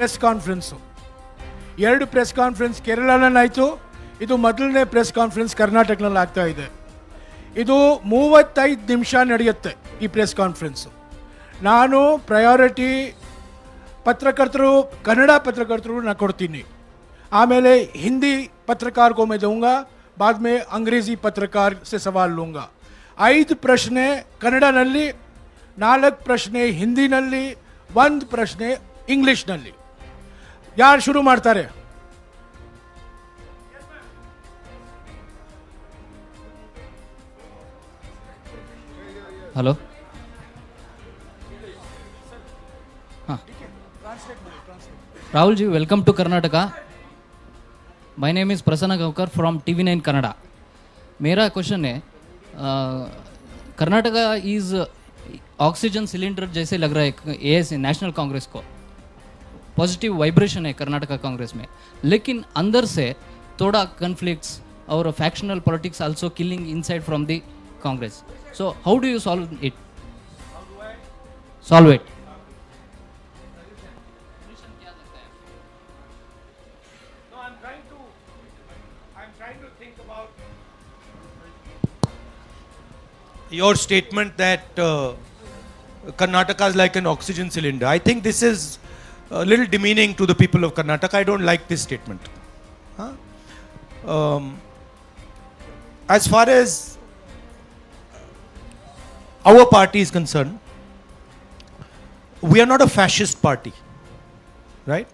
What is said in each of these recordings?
Press conference, 2 press conference ಕೇರಳನಲ್ಲಾಯಿತು, ಇದು ಮೊದಲನೇ press conference ಕರ್ನಾಟಕನಲ್ಲಿ ಆಗ್ತಾ ಇದೆ. ಇದು 35 ನಿಮಿಷ ನಡೆಯುತ್ತೆ ಈ ಪ್ರೆಸ್ ಕಾನ್ಫರೆನ್ಸು. ನಾನು ಪ್ರಯಾರಿಟಿ पत्रकर्तरू कन्नड़ा पत्रकर्तरू ना कोड्तीनि, आमेले हिंदी पत्रकार को मैं दूंगा, बाद में अंग्रेजी पत्रकार से सवाल लूँगा. 5 प्रश्ने कन्नड़ नल्ली, 4 प्रश्ने हिंदी नल्ली, 1 प्रश्ने इंग्लिश नल्ली. यार शुरू माड्तारे? Hello, Rahul ji, welcome to Karnataka. My name is Prasanna Gavkar from TV9 Kannada. मेरा क्वेश्चन है, कर्नाटका इज ऑक्सीजन सिलेंडर जैसे लग रहा है एएसए नेशनल कांग्रेस को. पॉजिटिव वाइब्रेशन है कर्नाटका कांग्रेस में, लेकिन अंदर से थोड़ा कन्फ्लिक्ट्स और factional politics also killing inside from the Congress. So how do you solve it? Your statement that Karnataka is like an oxygen cylinder, I think this is a little demeaning to the people of Karnataka. I don't like this statement. As far as our party is concerned, we are not a fascist party, right?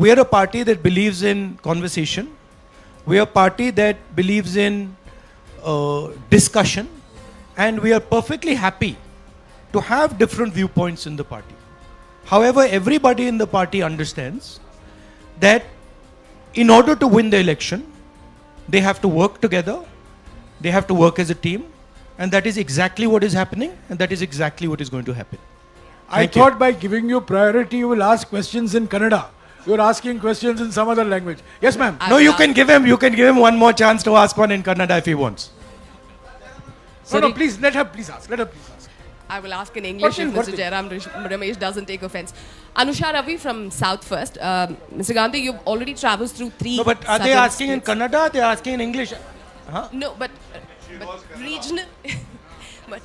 We are a party that believes in conversation. We are a party that believes in discussion, and we are perfectly happy to have different viewpoints in the party. However, everybody in the party understands that in order to win the election, they have to work together, they have to work as a team, and that is exactly what is happening, and that is exactly what is going to happen. I thought by giving you priority, you will ask questions in Kannada. You are asking questions in some other language. Yes, ma'am. No, you can give him one more chance to ask one in Kannada if he wants. No, please, let her please ask. I will ask in English if Mr. Jairam Ramesh doesn't take offense. Anusha Ravi from South First. Mr. Gandhi, you've already traveled through 3. No, but are they asking in Kannada? They are asking in English. Huh? No, but regional. But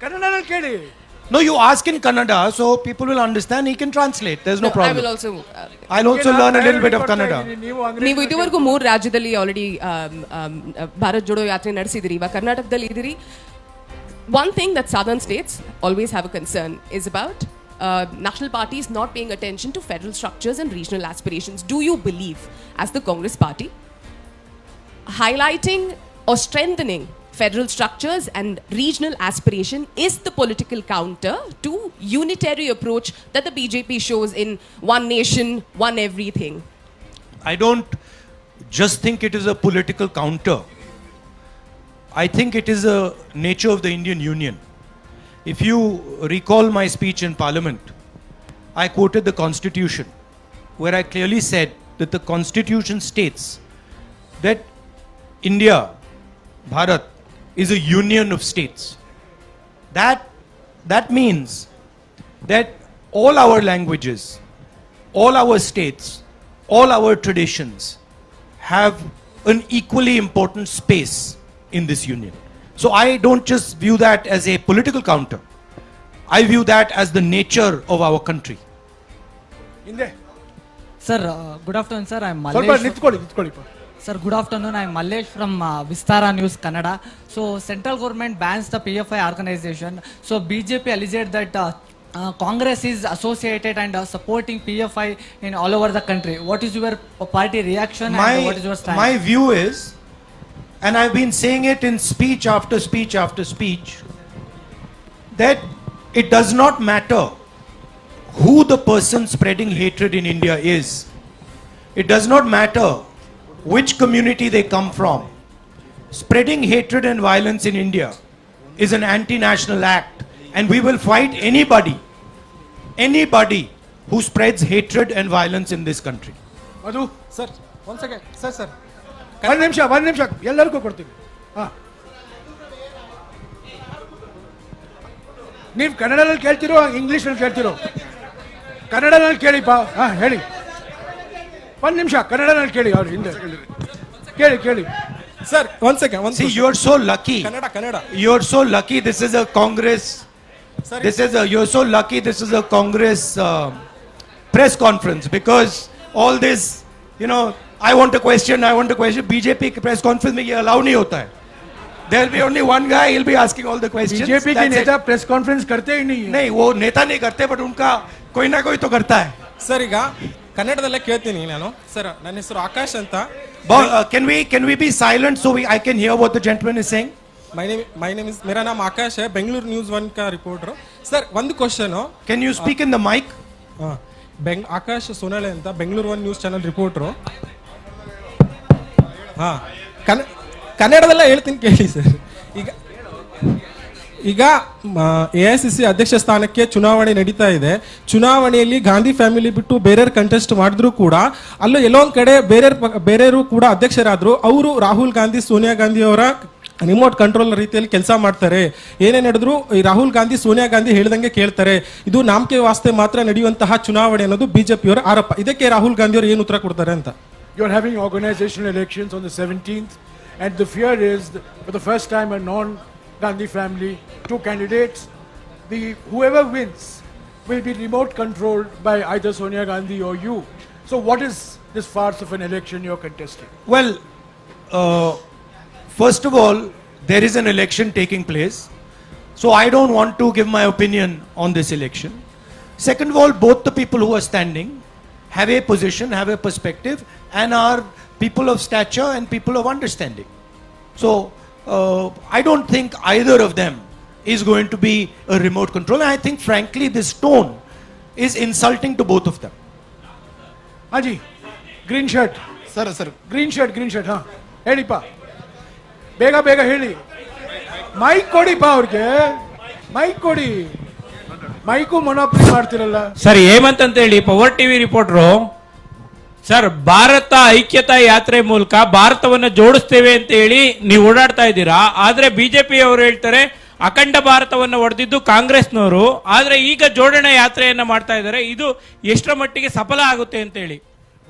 Kannada kedi. No, you ask in Kannada, so people will understand. He can translate. There's no problem. I will also. I'll also learn a little bit of Kannada. ನೀವು ಇದುವರೆಗೂ 3 ರಾಜ್ಯದಲ್ಲಿ already Bharat Jodo ಯಾತ್ರೆ ನಡೆಸಿದಿರಿ, ಇವಾಗ ಕರ್ನಾಟಕದಲ್ಲಿ ಇದ್ದೀರಿ. One thing that southern states always have a concern is about national parties not paying attention to federal structures and regional aspirations. Do you believe, as the Congress party, highlighting or strengthening federal structures and regional aspiration is the political counter to unitary approach that the BJP shows in one nation, one everything? I don't just think it is a political counter. I think it is a nature of the Indian Union. If you recall my speech in Parliament, I quoted the Constitution, where I clearly said that the Constitution states that India, Bharat, is a union of states. That means that all our languages, all our states, all our traditions have an equally important space in this union. So I don't just view that as a political counter. I view that as the nature of our country. Sir, good afternoon, sir. I'm Mallesh. Sir, good afternoon. I'm Mallesh from Vistara News, Kannada. So, central government bans the PFI organization. So, BJP alleged that Congress is associated and supporting PFI in all over the country. What is your party reaction and what is your stand? My view is, and I've been saying it in speech after speech after speech, that it does not matter who the person spreading hatred in India is. It does not matter which community they come from. Spreading hatred and violence in India is an anti-national act, and we will fight anybody who spreads hatred and violence in this country. Madhu, sir, one second. Sir. One ನಿಮಿಷ ಎಲ್ಲರಿಗೂ ಕೊಡ್ತೀನಿ. ನೀವು ಕನ್ನಡದಲ್ಲಿ ಕೇಳ್ತಿರೋ ಇಂಗ್ಲಿಷಲ್ಲಿ ಕೇಳ್ತಿರೋ? ಕನ್ನಡನಲ್ಲಿ ಕೇಳಿಪ್ಪ. ಹಾಂ ಹೇಳಿ, ಒಂದು ನಿಮಿಷ ಕನ್ನಡನಲ್ಲಿ ಕೇಳಿ, ಅವ್ರು ಹಿಂದೆ ಕೇಳಿ. Sir, one second. See, you are so lucky. Kannada. You are so lucky. This is a Congress. Sorry. You're so lucky. This is a Congress press conference, because all this, I want a question. BJP press conference में ये allow नहीं होता है. There will be only one guy. He'll be asking all the questions. BJP के That's नेता it. Press conference करते ही नहीं है. नहीं, वो नेता नहीं करते, but उनका कोई ना कोई तो करता है. ಸರ್ ಈಗ ಕನ್ನಡದಲ್ಲೇ ಕೇಳ್ತೀನಿ ನಾನು. ಸರ್ ನನ್ನ ಹೆಸರು ಆಕಾಶ್ ಅಂತ. Can we be silent so I can hear what the gentleman is saying? My name is मेरा नाम आकाश है, बेंगलुरु न्यूज़ 1 का रिपोर्टर. सर ಒಂದು question. Can you speak in the mic? Akash Sonale ಅಂತ, ಬೆಂಗಳೂರು 1 ನ್ಯೂಸ್ ಚಾನಲ್ ರಿಪೋರ್ಟರು. ಹಾ, ಕನ್ನಡದಲ್ಲೇ ಹೇಳ್ತೀನಿ ಕೇಳಿ ಸರ್. ಈಗ AICC ಅಧ್ಯಕ್ಷ ಸ್ಥಾನಕ್ಕೆ ಚುನಾವಣೆ ನಡೀತಾ ಇದೆ. ಚುನಾವಣೆಯಲ್ಲಿ ಗಾಂಧಿ ಫ್ಯಾಮಿಲಿ ಬಿಟ್ಟು ಬೇರೆಯವ್ರು ಕಂಟೆಸ್ಟ್ ಮಾಡಿದ್ರು ಕೂಡ ಅಲ್ಲೂ ಎಲ್ಲೋ ಒಂದ್ ಕಡೆ ಬೇರೆಯವರು ಕೂಡ ಅಧ್ಯಕ್ಷರಾದ್ರು. ಅವರು ರಾಹುಲ್ ಗಾಂಧಿ, ಸೋನಿಯಾ ಗಾಂಧಿ ಅವರ ರಿಮೋಟ್ ಕಂಟ್ರೋಲ್ ರೀತಿಯಲ್ಲಿ ಕೆಲಸ ಮಾಡ್ತಾರೆ. ಏನೇ ನಡೆದ್ರು ಈ ರಾಹುಲ್ ಗಾಂಧಿ, ಸೋನಿಯಾ ಗಾಂಧಿ ಹೇಳಿದಂಗೆ ಕೇಳ್ತಾರೆ. ಇದು ನಾಮಕೆ ವಾಸ್ತೆ ಮಾತ್ರ ನಡೆಯುವಂತಹ ಚುನಾವಣೆ ಅನ್ನೋದು ಬಿಜೆಪಿಯವರ ಆರೋಪ. ಇದಕ್ಕೆ ರಾಹುಲ್ ಗಾಂಧಿ ಅವರು ಏನು ಉತ್ತರ ಕೊಡ್ತಾರೆ ಅಂತ? You are having organizational elections on the 17th, and the fear is that for the first time a non-Gandhi family, 2 candidates, whoever wins will be remote controlled by either Sonia Gandhi or you. So what is this farce of an election you're contesting? Well, first of all, there is an election taking place, so I don't want to give my opinion on this election. Second of all, both the people who are standing have a position, have a perspective, and are people of stature and people of understanding. So I don't think either of them is going to be a remote control. And I think frankly this tone is insulting to both of them. Haji, green shirt. Sir. Green shirt, हाँ ಹೇಳಿಪ್ಪ, ಬೇಗ ಹೇಳಿ. Mic ಕೊಡಿಪ್ಪ ಅವ್ರಿಗೆ, mic ಕೊಡಿ. Mike ಮೊನೋಪ್ಲಿ ಮಾಡ್ತಿರಲ್ಲ. Sir Hemant ಅಂತ ಹೇಳಿ, power TV reporter. Sir, Bharat ಐಕ್ಯತಾ ಯಾತ್ರೆ ಮೂಲಕ ಭಾರತವನ್ನು ಜೋಡಿಸ್ತೇವೆ ಅಂತ ಹೇಳಿ ನೀವು ಓಡಾಡ್ತಾ ಇದ್ದೀರಾ. ಆದ್ರೆ ಬಿಜೆಪಿ ಅವರು ಹೇಳ್ತಾರೆ ಅಖಂಡ ಭಾರತವನ್ನು ಒಡೆದಿದ್ದು ಕಾಂಗ್ರೆಸ್ನವರು. ಆದ್ರೆ ಈಗ ಜೋಡಣೆ ಯಾತ್ರೆಯನ್ನ ಮಾಡ್ತಾ ಇದ್ದಾರೆ. ಇದು ಎಷ್ಟರ ಮಟ್ಟಿಗೆ ಸಫಲ ಆಗುತ್ತೆ ಅಂತ ಹೇಳಿ.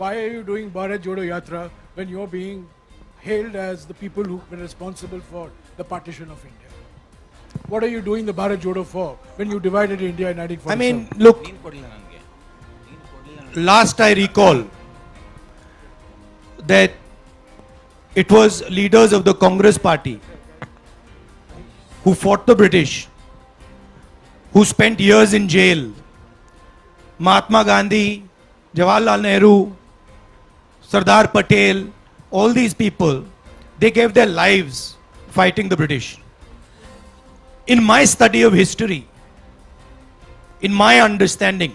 Why are you doing Bharat Jodo Yatra when you're being hailed as the people who were responsible for the partition of India? What are you doing the Bharat Jodo for when you divided India in 1947? I mean, look, last I recall that it was leaders of the Congress party who fought the British, who spent years in jail. Mahatma Gandhi, Jawaharlal Nehru, Sardar Patel, all these people, they gave their lives fighting the British. In my study of history, in my understanding,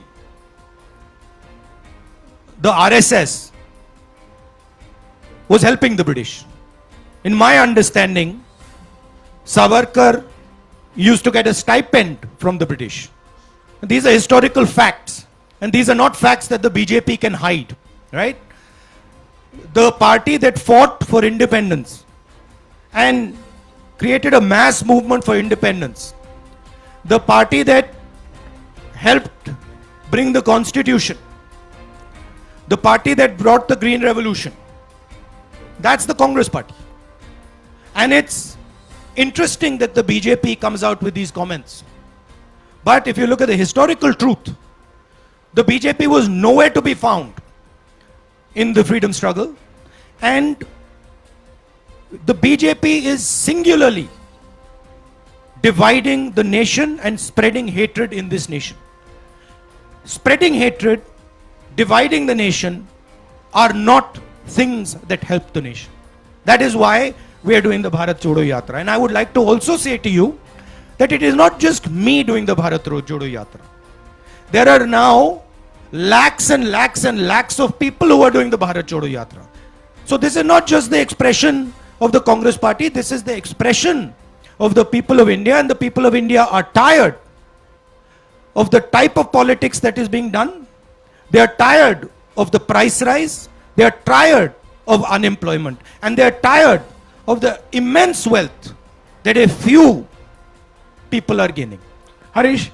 the RSS was helping the British. In my understanding, Savarkar used to get a stipend from the British. These are historical facts, and these are not facts that the BJP can hide, right? The party that fought for independence and created a mass movement for independence, the party that helped bring the constitution, the party that brought the Green Revolution, that's the Congress party. And it's interesting that the BJP comes out with these comments. But if you look at the historical truth, the BJP was nowhere to be found in the freedom struggle, and the BJP is singularly dividing the nation and spreading hatred in this nation. Spreading hatred, dividing the nation are not things that help the nation. That is why we are doing the Bharat Jodo Yatra. And I would like to also say to you that it is not just me doing the Bharat Jodo Yatra. There are now lakhs and lakhs and lakhs of people who are doing the Bharat Jodo Yatra. So this is not just the expression of the Congress party, this is the expression of the people of India, and the people of India are tired of the type of politics that is being done. They are tired of the price rise, they are tired of unemployment, and they are tired of the immense wealth that a few people are gaining. Harish,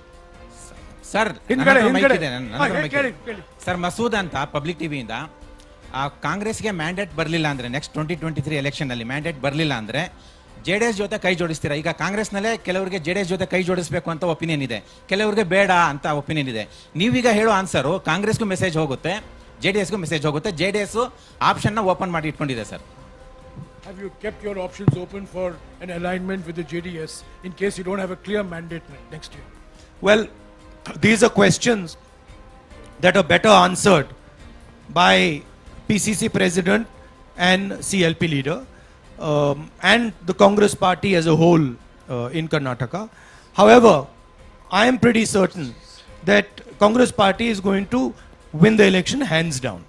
sir ಹಿಂದ್ಗಡೆ ನನ್ನ ಹಿಂದ್ಗಡೆ mic ಇದೆ, ನನ್ನ ಹಾ, ಹತ್ರ mic ಕೇಳಿ ಇದೆ. ಕೇಳಿ ಸರ್ ಮಸೂದ್ ಅಂತ ಪಬ್ಲಿಕ್ ಟಿವಿಯಿಂದ ಆ ಕಾಂಗ್ರೆಸ್ಗೆ ಮ್ಯಾಂಡೇಟ್ ಬರಲಿಲ್ಲ ಅಂದ್ರೆ ನೆಕ್ಸ್ಟ್ 2023 ಎಲೆಕ್ಷನ್ ಅಲ್ಲಿ ಮ್ಯಾಂಡೇಟ್ ಬರಲಿಲ್ಲ ಅಂದ್ರೆ ಜೆಡಿಎಸ್ ಜೊತೆ ಕೈ ಜೋಡಿಸ್ತೀರಾ? ಈಗ ಕಾಂಗ್ರೆಸ್ನಲ್ಲೇ ಕೆಲವರಿಗೆ ಜೆಡಿಎಸ್ ಜೊತೆ ಕೈ ಜೋಡಿಸಬೇಕು ಅಂತ ಒಪಿನಿಯನ್ ಇದೆ, ಕೆಲವರಿಗೆ ಬೇಡ ಅಂತ ಒಪಿನಿಯನ್ ಇದೆ. ನೀವೀಗ ಹೇಳೋ ಆನ್ಸರು ಕಾಂಗ್ರೆಸ್ಗೂ ಮೆಸೇಜ್ ಹೋಗುತ್ತೆ, ಜೆಡಿಎಸ್ಗೂ ಮೆಸೇಜ್ ಹೋಗುತ್ತೆ. ಜೆಡಿಎಸ್ ಆಪ್ಷನ್ನ ಓಪನ್ ಮಾಡಿ ಇಟ್ಕೊಂಡಿದೆ sir. Have you kept your options open for an alignment with the JDS in case you don't have a clear mandate next year? Well, these are questions that are better answered by PCC president and CLP leader and the Congress party as a whole in Karnataka. However, I am pretty certain that Congress party is going to win the election hands down.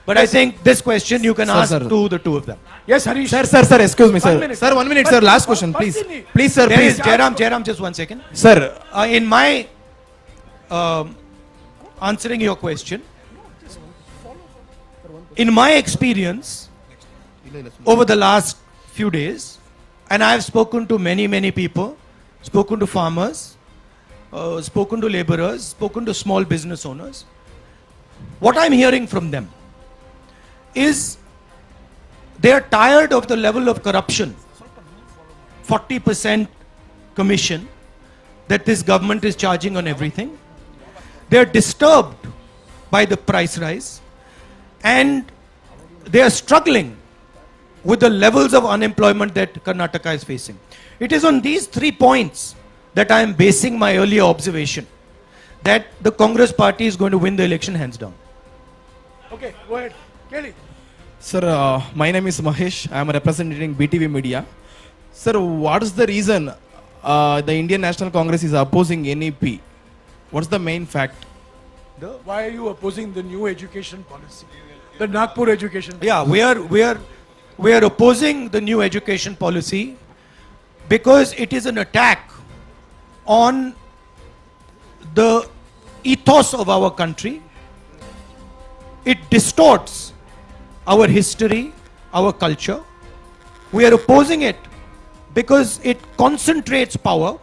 But I think this question you can ask to the two of them. Yes, Harish. Sir, excuse me, sir. 1 minute. Sir, 1 minute, sir. Last question, please. Please, sir, There please. is Jairam, just 1 second. Sir, In my answering your question, in my experience over the last few days, and I have spoken to many people, spoken to farmers, spoken to laborers, spoken to small business owners. What I'm hearing from them is they are tired of the level of corruption, 40% commission that this government is charging on everything. They are disturbed by the price rise and they are struggling with the levels of unemployment that Karnataka is facing. It is on these 3 points that I am basing my earlier observation that the Congress party is going to win the election hands down. Okay, go ahead. Kelly. sir, my name is Mahesh. I am representing BTV Media. Sir, what is the reason the Indian National Congress is opposing NEP? What's the main fact? Why are you opposing the new education policy? The Nagpur education policy? Yeah, we are opposing the new education policy because it is an attack on the ethos of our country. It distorts our history, our culture. We are opposing it because it concentrates power.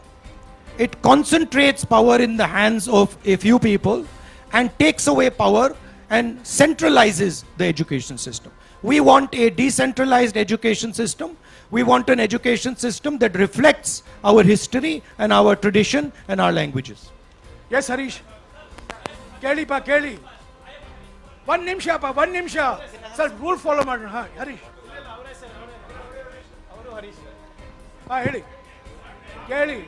It concentrates power in the hands of a few people and takes away power and centralizes the education system. We want a decentralized education system. We want an education system that reflects our history and our tradition and our languages. Yes, Harish. Kelly pa Kelly. 1 ನಿಮಿಷ pa 1 ನಿಮಿಷ. Sir, rule follow ಮಾಡೋಣ. ಹಾ, ಹರೀಶ್. ಹಾ, ಹೇಳಿ. ಕೇಳಿ.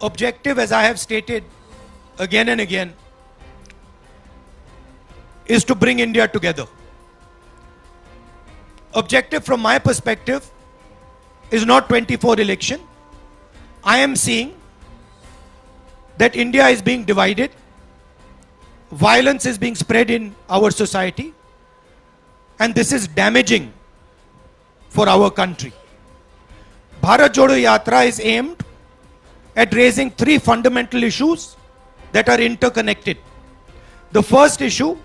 Objective, as I have stated again and again, is to bring India together. Objective from my perspective is not 24 election. I am seeing that India is being divided. Violence is being spread in our society. And this is damaging for our country. Bharat Jodo Yatra is aimed at raising 3 fundamental issues that are interconnected. The first issue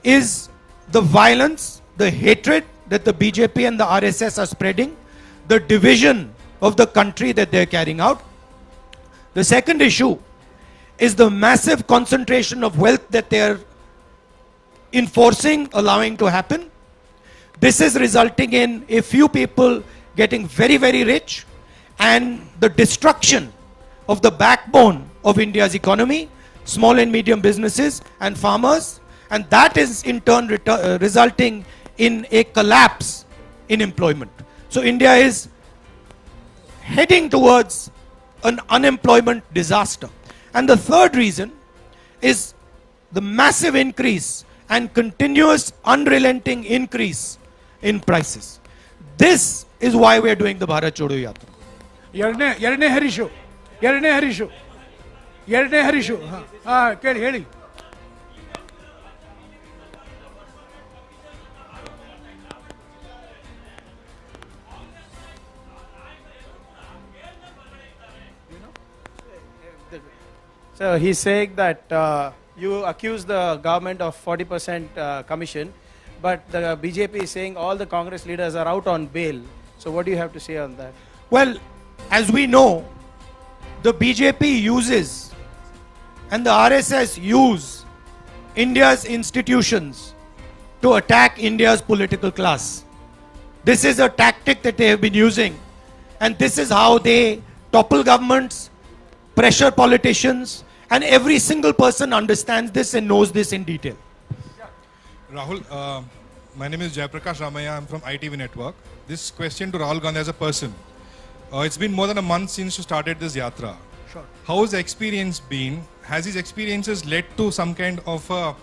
is the violence, the hatred that the BJP and the RSS are spreading, the division of the country that they are carrying out. The second issue is the massive concentration of wealth that they are enforcing, allowing to happen. This is resulting in a few people getting very, very rich and the destruction of the backbone of India's economy, small and medium businesses and farmers, and that is in turn resulting in a collapse in employment. So India is heading towards an unemployment disaster. And the third reason is the massive increase and continuous unrelenting increase in prices. This is why we are doing the Bharat Jodo Yatra. ಎರಡನೇ ಹರೀಶು. ಹಾ, ಕೇಳಿ ಹೇಳಿ. So he's saying that you accuse the government of 40% commission, but the BJP is saying all the Congress leaders are out on bail. So what do you have to say on that? Well, as we know, the BJP uses and the RSS use India's institutions to attack India's political class. This is a tactic that they have been using, and this is how they topple governments, pressure politicians, and every single person understands this and knows this in detail. Rahul, my name is Jayaprakash Ramaya. I'm from ITV Network. This question to Rahul Gandhi as a person. It's been more than a month since you started this yatra. Sure. How has the experience been? Has these experiences led to some kind of a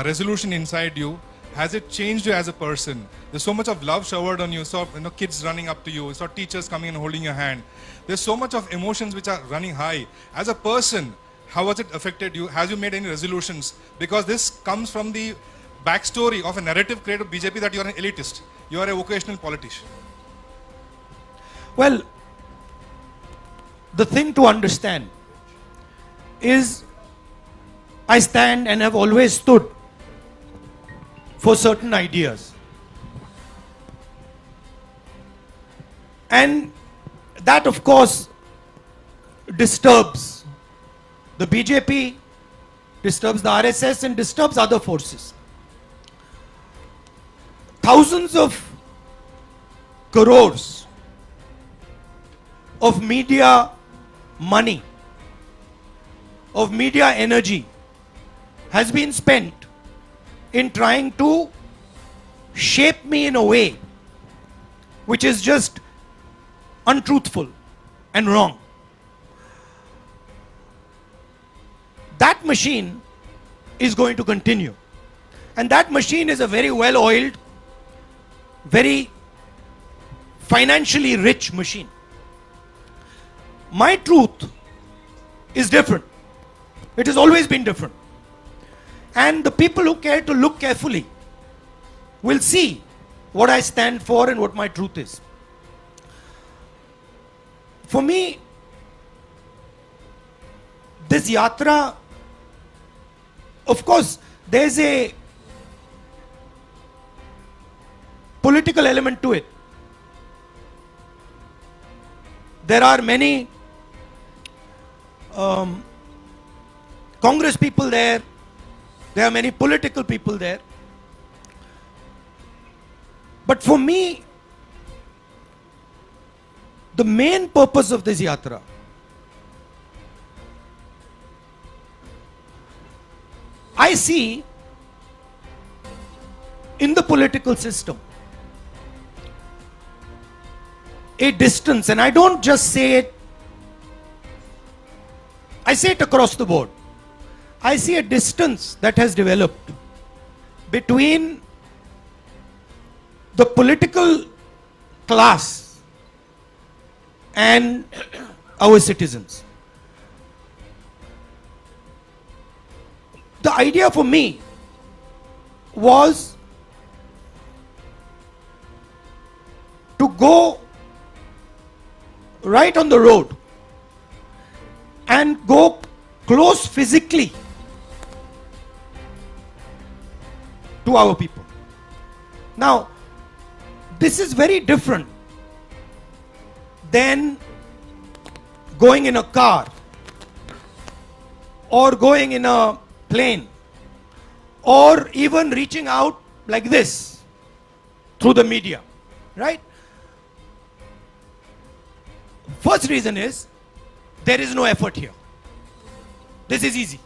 resolution inside you? Has it changed you as a person? There's so much of love showered on you. So, kids running up to you. So, teachers coming and holding your hand. There's so much of emotions which are running high. As a person, how has it affected you? Has you made any resolutions? Because this comes from the backstory of a narrative created by BJP that you are an elitist. You are a vocational politician. Well, the thing to understand is I stand and have always stood for certain ideas. And that, of course, disturbs the BJP, disturbs the RSS, and disturbs other forces. Thousands of crores of media money, of media energy has been spent in trying to shape me in a way which is just untruthful and wrong. That machine is going to continue. And that machine is a very well-oiled, very financially rich machine. My truth is different. It has always been different. And the people who care to look carefully will see what I stand for and what my truth is. For me, this yatra, of course, there's a political element to it. There are many Congress people there. There are many political people there. But for me, the main purpose of this yatra I see in the political system a distance, and I don't just say it, I say it across the board. I see a distance that has developed between the political class and our citizens. The idea for me was to go right on the road and go close physically to our people. Now, this is very different than going in a car or going in a plane or even reaching out like this through the media, right? First reason is there is no effort here. This is easy,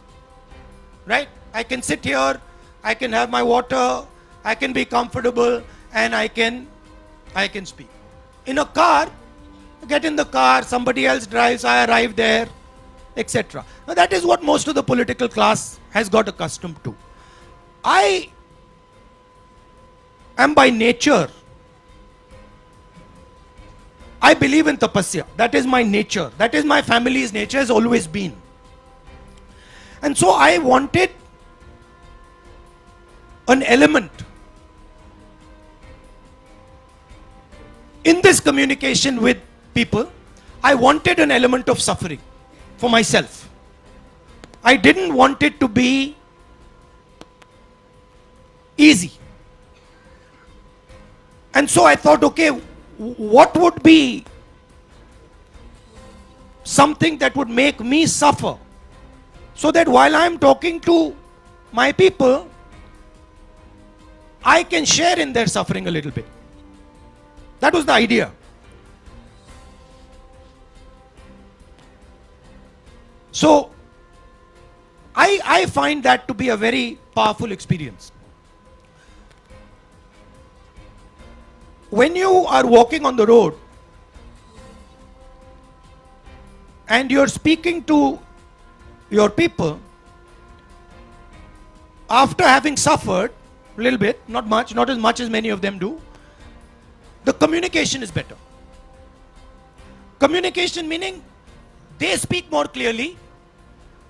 right? I can sit here, I can have my water, I can be comfortable, and I can speak. In a car, get in the car, somebody else drives, I arrive there, etc. Now that is what most of the political class has got accustomed to. I am by nature, I believe in tapasya. That is my nature. That is my family's nature, has always been. And so I wanted an element in this communication with people. I wanted an element of suffering for myself. I didn't want it to be easy. And so I thought, okay, what would be something that would make me suffer, so that while I'm talking to my people, I can share in their suffering a little bit. That was the idea. So I find that to be a very powerful experience. When you are walking on the road and you're speaking to your people, after having suffered a little bit, not much, not as much as many of them do, the communication is better. Communication meaning they speak more clearly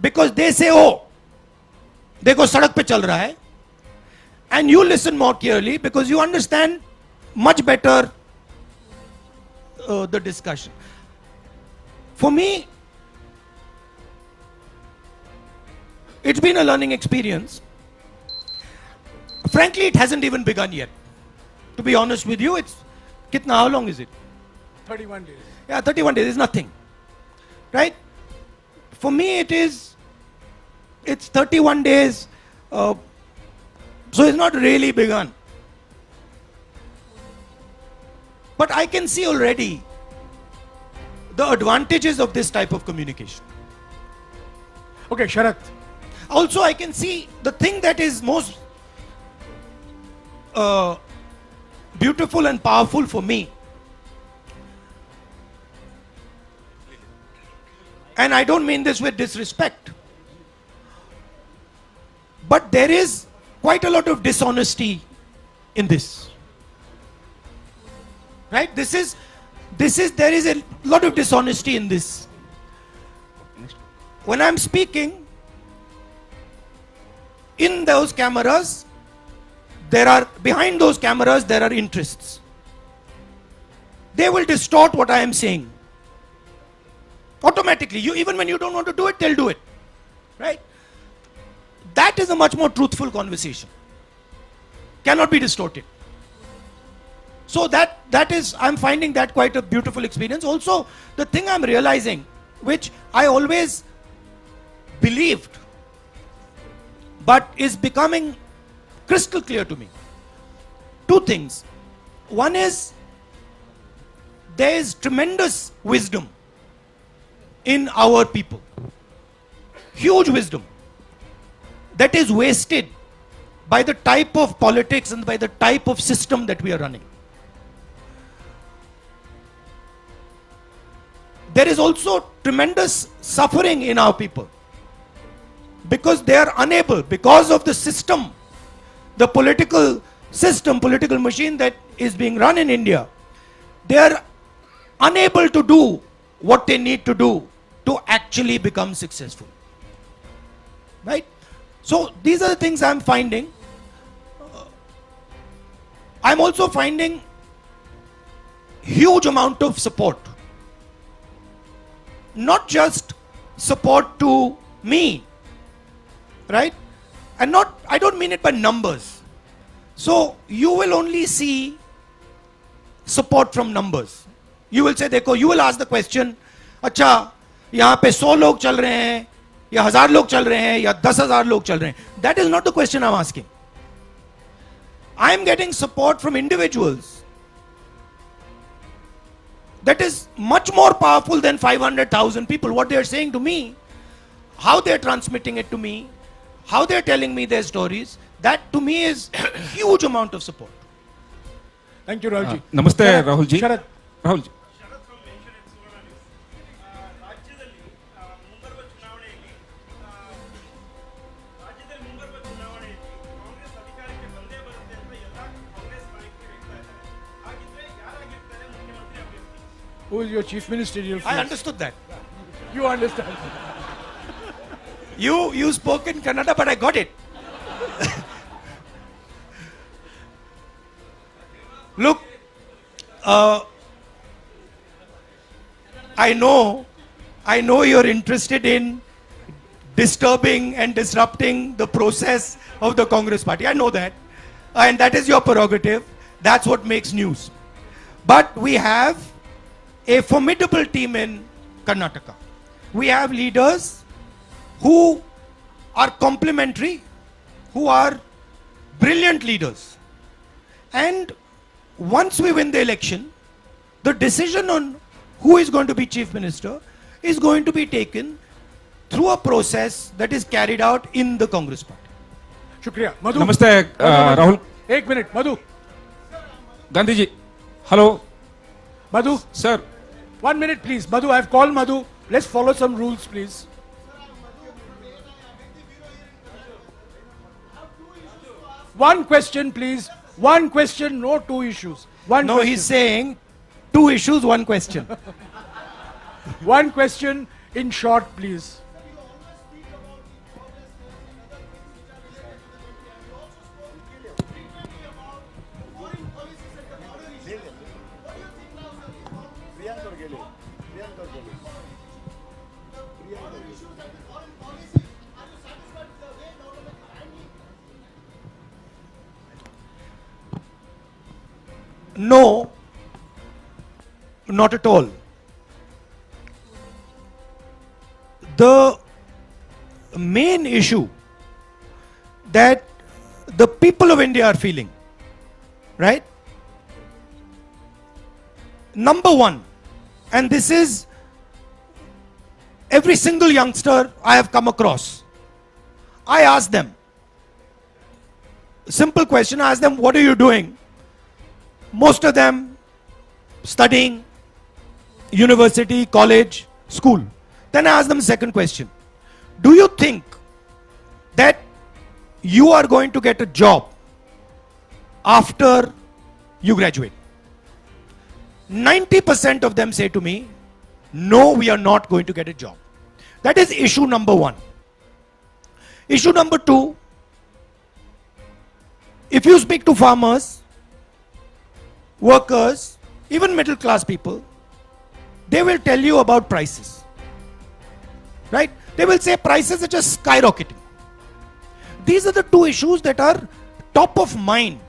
because they say, oh, देखो सड़क पे चल रहा है, and you listen more clearly because you understand much better the discussion. For me, it's been a learning experience. Frankly, it hasn't even begun yet. To be honest with you, it's how long is it? 31 days. Yeah, 31 days is nothing. Right? For me, it's 31 days. So it's not really begun. But I can see already the advantages of this type of communication. Okay, Sharath. Also, I can see the thing that is most beautiful and powerful for me. And I don't mean this with disrespect. But there is quite a lot of dishonesty in this. Right? There is a lot of dishonesty in this. When I'm speaking, in those cameras, behind those cameras, there are interests. They will distort what I am saying. Automatically. Even when you don't want to do it, they'll do it. Right? That is a much more truthful conversation. Cannot be distorted. So that is, I'm finding that quite a beautiful experience. Also, the thing I'm realizing, which I always believed, but is becoming crystal clear to me. Two things. One is, there is tremendous wisdom in our people. Huge wisdom that is wasted by the type of politics and by the type of system that we are running. There is also tremendous suffering in our people because they are unable, because of the system, the political system, political machine that is being run in India, they are unable to do what they need to do to actually become successful. Right? So these are the things I'm finding. I'm also finding huge amount of support. Not just support to me, right? And I don't mean it by numbers. So you will only see support from numbers. You will say, देखो, you will ask the question, अच्छा, यहाँ पे 100 लोग चल रहे हैं, या 1000 लोग चल रहे हैं, या 10,000 लोग चल रहे हैं. That is not the question I'm asking. I am getting support from individuals that is much more powerful than 500,000 people. What they are saying to me, how they are transmitting it to me, how they are telling me their stories, that to me is huge amount of support. Thank you, Rahul ji. Namaste, Rahul ji. Sharath. Rahul ji. Who is your chief ministerial I force? understood that. You understand. You spoke in Kannada, but I got it. Look, I know you're interested in disturbing and disrupting the process of the Congress party. I know that. And that is your prerogative. That's what makes news. But we have a formidable team in Karnataka. We have leaders who are complementary, who are brilliant leaders. And once we win the election, the decision on who is going to be chief minister is going to be taken through a process that is carried out in the Congress party. शुक्रिया मधु नमस्ते राहुल एक minute Madhu Gandhi ji hello Madhu sir 1 minute please Madhu, I've called Madhu. Let's follow some rules please. One question please. One question, no two issues. One No, question. he's saying 2 issues, 1 question. One question in short please. No, not at all. The main issue that the people of India are feeling, right? Number one, and this is every single youngster I have come across. I ask them, simple question, I ask them, what are you doing? Most of them studying, university, college, school. Then I ask them second question. Do you think that you are going to get a job after you graduate? 90% of them say to me, no, we are not going to get a job. That is issue number 1. Issue number 2, if you speak to farmers, workers, even middle class people, they will tell you about prices. Right? They will say prices are just skyrocketing. These are the 2 issues that are top of mind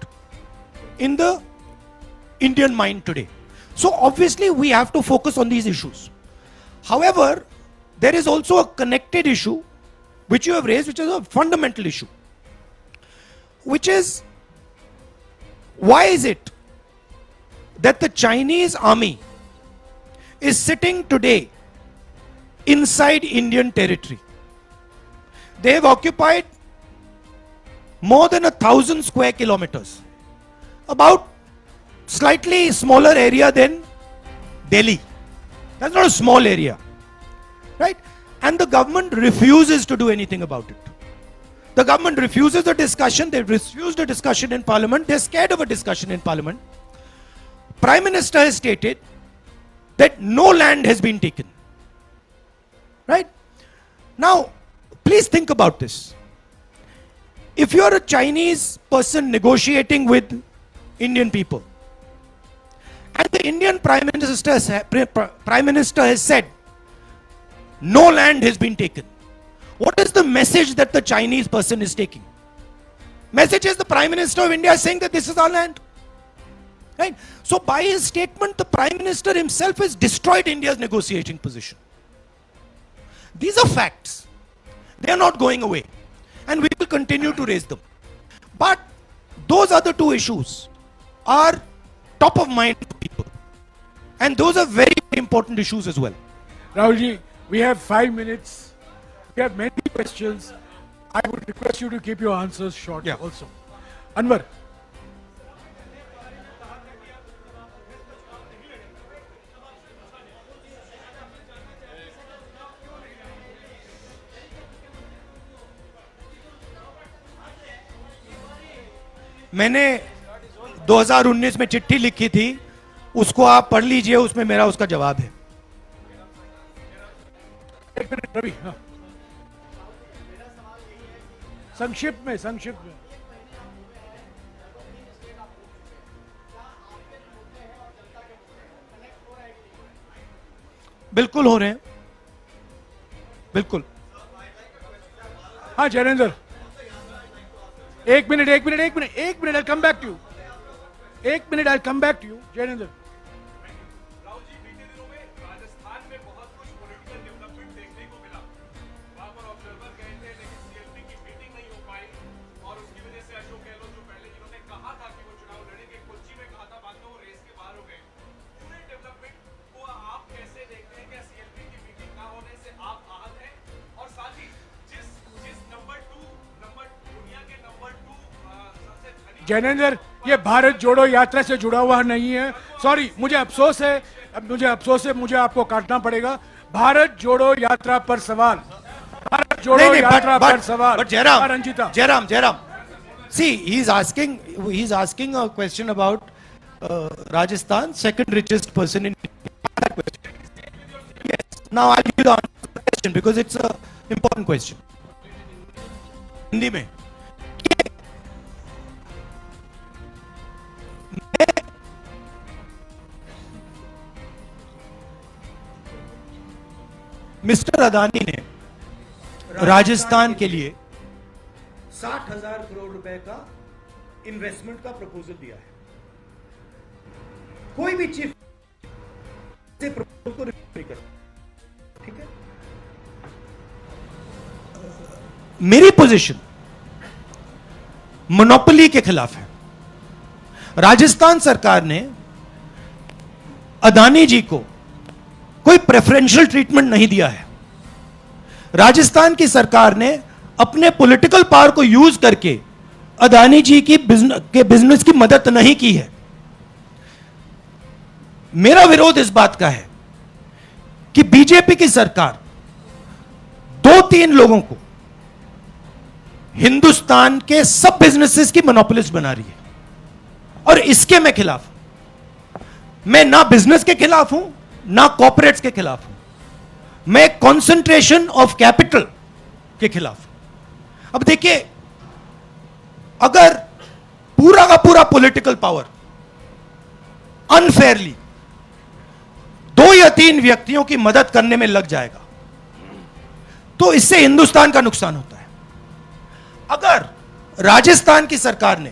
in the Indian mind today. So obviously we have to focus on these issues. However, there is also a connected issue which you have raised, which is a fundamental issue, which is, why is it that the Chinese army is sitting today inside Indian territory? They have occupied more than 1,000 square kilometers, about slightly smaller area than Delhi. That's not a small area, right? And the government refuses to do anything about it. The government refuses the discussion. They refused a discussion in parliament. They're scared of a discussion in parliament. Prime Minister has stated that no land has been taken. Right? Now, please think about this. If you are a Chinese person negotiating with Indian people, and the Indian Prime Minister has said, no land has been taken, what is the message that the Chinese person is taking? Message is the Prime Minister of India is saying that this is our land. Right? So by his statement, the Prime Minister himself has destroyed India's negotiating position. These are facts. They are not going away. And we will continue to raise them. But those other 2 issues are top of mind for people. And those are very, very important issues as well. Rahulji, we have 5 minutes. We have many questions. I would request you to keep your answers short also. Anwar. मैंने 2019 में चिट्ठी लिखी थी, उसको आप पढ़ लीजिए, उसमें मेरा उसका जवाब है. एक मिनट रवि, हाँ. संक्षिप्त में बिल्कुल हो रहे हैं, बिल्कुल. हाँ जैनेंद्र, एक minute, I'll come back to you. एक minute, I'll come back to you, Jainendra. Jainendra, ये भारत जोड़ो यात्रा से जुड़ा हुआ नहीं है. सॉरी, मुझे अफसोस है, मुझे आपको काटना पड़ेगा. भारत जोड़ो यात्रा पर सवाल, भारत जोड़ो यात्रा पर सवाल. But Jairam, Ranjita, Jairam, see, he's asking a question about Rajasthan, second richest person in India. Yes. Now I'll give you the answer to the question because it's a important question. Hindi में मिस्टर अदानी ने राजस्थान के लिए 60,000 करोड़ रुपए का investment का proposal दिया है. कोई भी चीफ से प्रपोजल को रिफ्यूज नहीं करता. ठीक है, मेरी पोजीशन मोनोपोली के खिलाफ है. राजस्थान सरकार ने अदानी जी को कोई प्रेफरेंशियल ट्रीटमेंट नहीं दिया है. राजस्थान की सरकार ने अपने पॉलिटिकल पावर को यूज करके अदानी जी की बिजनेस की मदद नहीं की है. मेरा विरोध इस बात का है कि बीजेपी की सरकार 2-3 लोगों को हिंदुस्तान के सब बिजनेसेस की मोनोपोलिस्ट बना रही है और इसके मैं खिलाफ हूं. मैं ना बिजनेस के खिलाफ हूं ना कॉर्पोरेट्स के खिलाफ हूं. मैं कंसंट्रेशन ऑफ कैपिटल के खिलाफ हूं. अब देखिए, अगर पूरा का पूरा पॉलिटिकल पावर अनफेयरली 2 या 3 व्यक्तियों की मदद करने में लग जाएगा तो इससे हिंदुस्तान का नुकसान होता है. अगर राजस्थान की सरकार ने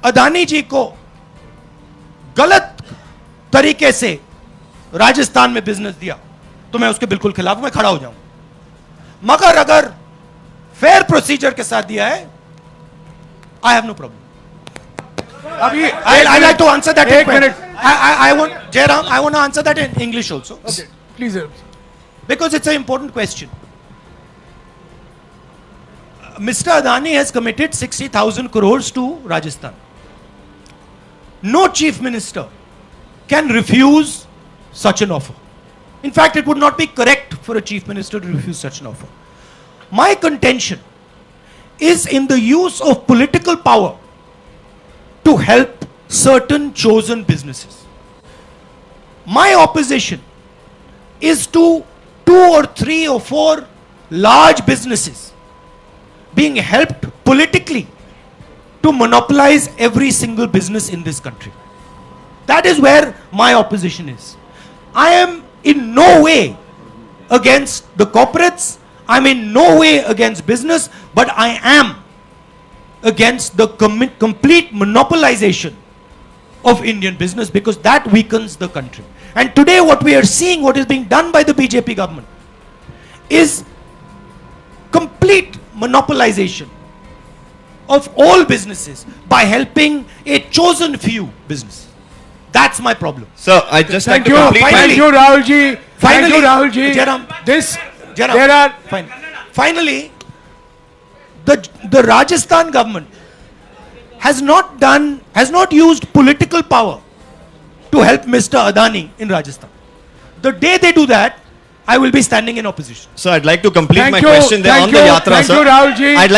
अदानी जी को गलत तरीके से राजस्थान में बिजनेस दिया तो मैं उसके बिल्कुल खिलाफ हूं, मैं खड़ा हो जाऊं. मगर अगर फेयर प्रोसीजर के साथ दिया है, आई हैव नो प्रॉब्लम. अभी I like to answer that. एक मिनट, I want Jairam, I want to answer that in English also. Okay, please, because it's a important question. Mr. Adani has committed 60,000 crores to Rajasthan. No chief minister can refuse such an offer. In fact, it would not be correct for a chief minister to refuse such an offer. My contention is in the use of political power to help certain chosen businesses. My opposition is to 2 or 3 or 4 large businesses being helped politically to monopolize every single business in this country. That is where my opposition is. I am in no way against the corporates. I'm in no way against business, but I am against the complete monopolization of Indian business because that weakens the country. And today what we are seeing, what is being done by the BJP government is complete monopolization of all businesses by helping a chosen few businesses. That's my problem. Sir, I just Thank like to you, complete thank you, Rahul ji. Thank you, Rahul ji. Jairam, This, Jairam, there are fine. Finally, the Rajasthan government has not used political power to help Mr. Adani in Rajasthan. The day they do that, I will be standing in opposition. Sir, I'd like to complete Thank my you, question there thank on you, the yatra, thank sir. you, Rahul ji. I'd like